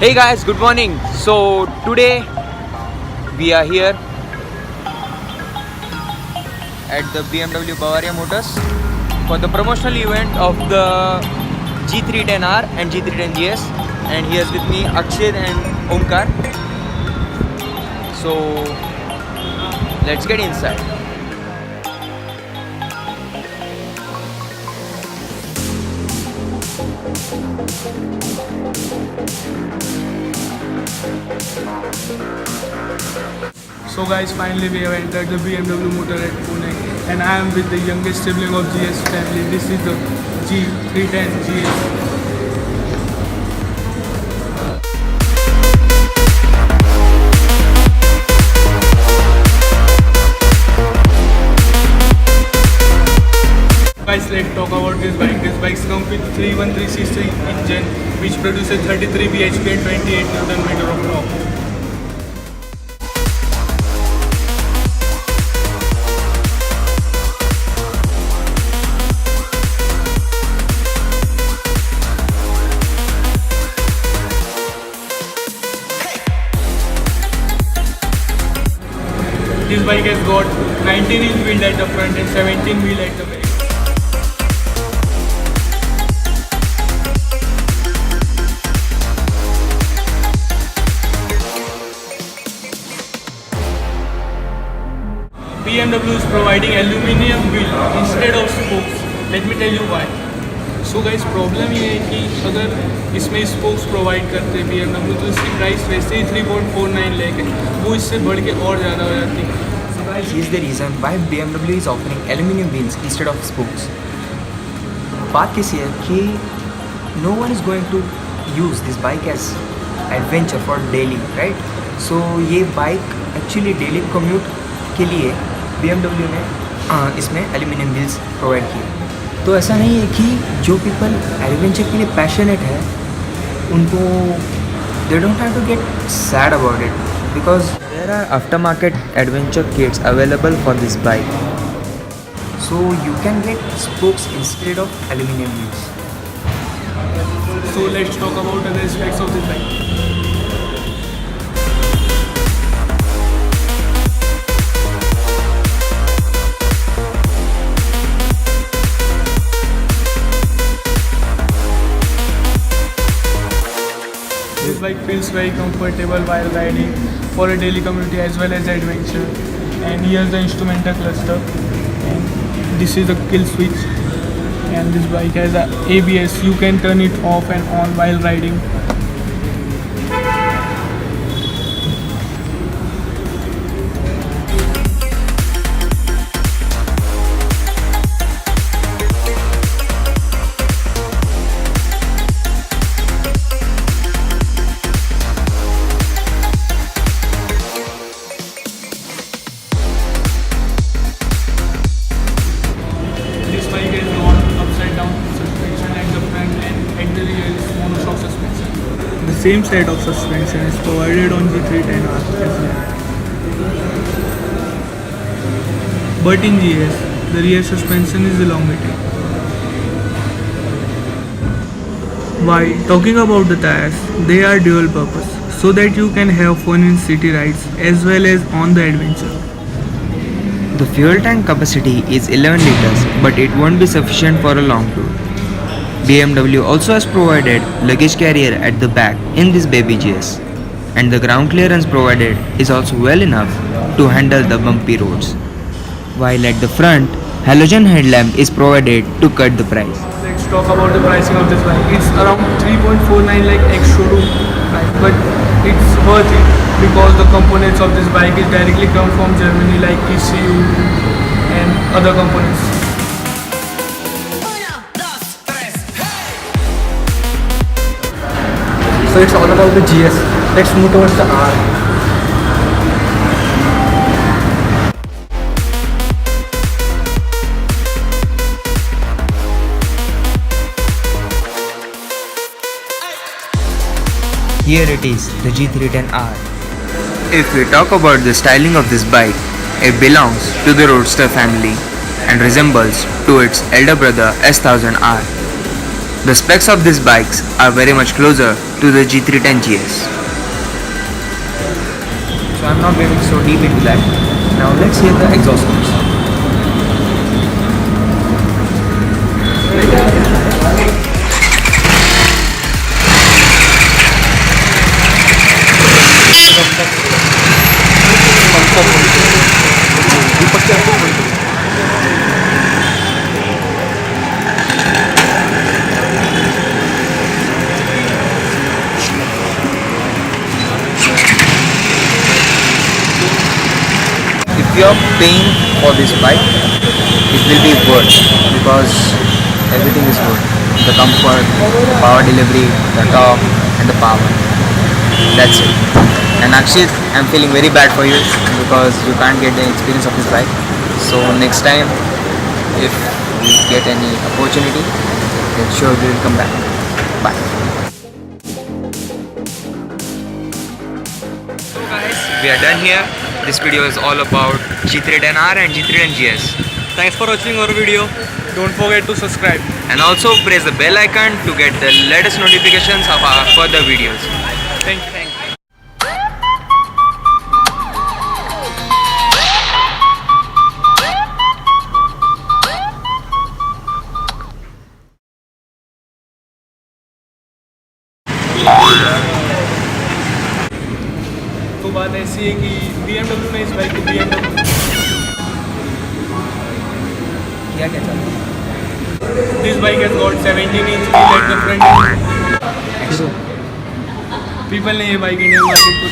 Hey guys, good morning. So today we are here at the BMW Bavaria Motors for the promotional event of the G310R and G310GS, and here's with me Akshay and Omkar. So let's get inside. So guys, finally we have entered the BMW motor at Pune, and I am with the youngest sibling of GS family. This is the G310 GS. Guys, let's talk about this bike. This bike comes with 313cc engine which produces 33 bhp and 28 Nm of torque. This bike has got 19-inch wheel at the front and 17 wheel at the back. BMW is providing aluminium wheel instead of spokes. Let me tell you why. So guys, problem ये है कि अगर इसमें spokes provide करते BMW तो इसकी price वैसे ही 3.49 लाख है, वो इससे बढ़ के और ज़्यादा हो जाती है. So guys, here's the reason why BMW is offering aluminium wheels instead of spokes. बात कैसी है कि no one is going to use this bike as adventure for daily, right? So ये बाइक actually daily commute के लिए BMW ने इसमें aluminium wheels provide किए. तो ऐसा नहीं है कि जो पीपल एडवेंचर के लिए पैशनेट है उनको they don't have to get sad about it because there are after market adventure kits available for this bike. So you can get spokes instead of aluminium wheels. So let's talk about the aspects of this bike. This bike feels very comfortable while riding for a daily commuting as well as adventure. And here's the instrumental cluster, and this is the kill switch, and this bike has a ABS. You can turn it off and on while riding. This bike is not upside down suspension at the front, and at the rear is monoshock suspension. The same set of suspension is provided on G310R as well. But in GS, the rear suspension is elongated. While talking about the tires, they are dual purpose so that you can have fun in city rides as well as on the adventure. The fuel tank capacity is 11 liters, but it won't be sufficient for a long tour. BMW also has provided luggage carrier at the back in this baby GS, and the ground clearance provided is also well enough to handle the bumpy roads. While at the front, halogen headlamp is provided to cut the price. Let's talk about the pricing of this bike. It's around 3.49 lakh ex-showroom price, but it's worth it because the components of this bike is directly come from Germany, like ECU and other components. So it's all about the GS. Let's move towards the R. Here it is, the G310R. If we talk about the styling of this bike, it belongs to the Roadster family and resembles to its elder brother S1000R. The specs of these bikes are very much closer to the G310 GS. So I'm not getting so deep into that. Now let's hear the exhaust notes. If you are paying for this bike, it will be worth because everything is good. The comfort, the power delivery, the torque and the power. That's it. And Akshit, I'm feeling very bad for you because you can't get the experience of this bike. So next time, if we get any opportunity, then sure we will come back. Bye. So guys, we are done here. This video is all about G310R and G310GS. Thanks for watching our video. Don't forget to subscribe. And also press the bell icon to get the latest notifications of our further videos. Thank you. तो बात ऐसी है कि BMW में इस bike को BMW क्या क्या चल रहा This bike has got 17-inch wheel at the front. है? People ने ये बाइक इंडियन मार्केट को